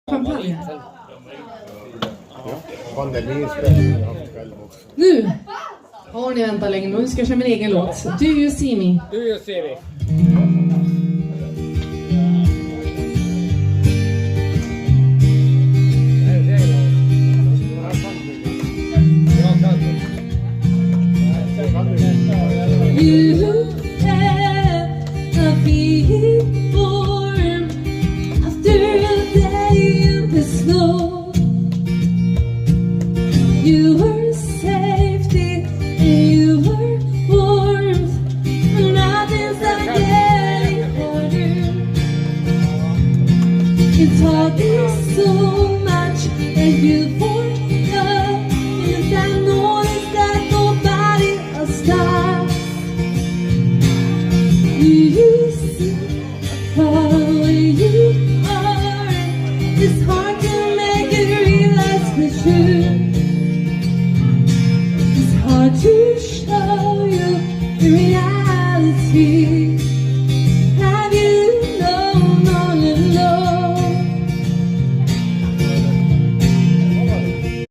Champagne. Pandemispel. Nu har ni väntat länge. Nu ska jag köra min egen låt. Do you see me? Do you see me? You have a feeling warm after a day in the snow. You were safety and you were warmth. Nothing's not getting harder. It's hardly so much that you forgot. And I noticed that nobody else stopped. You see how you are. It's hard to make it realize the truth. It's hard to show you the reality.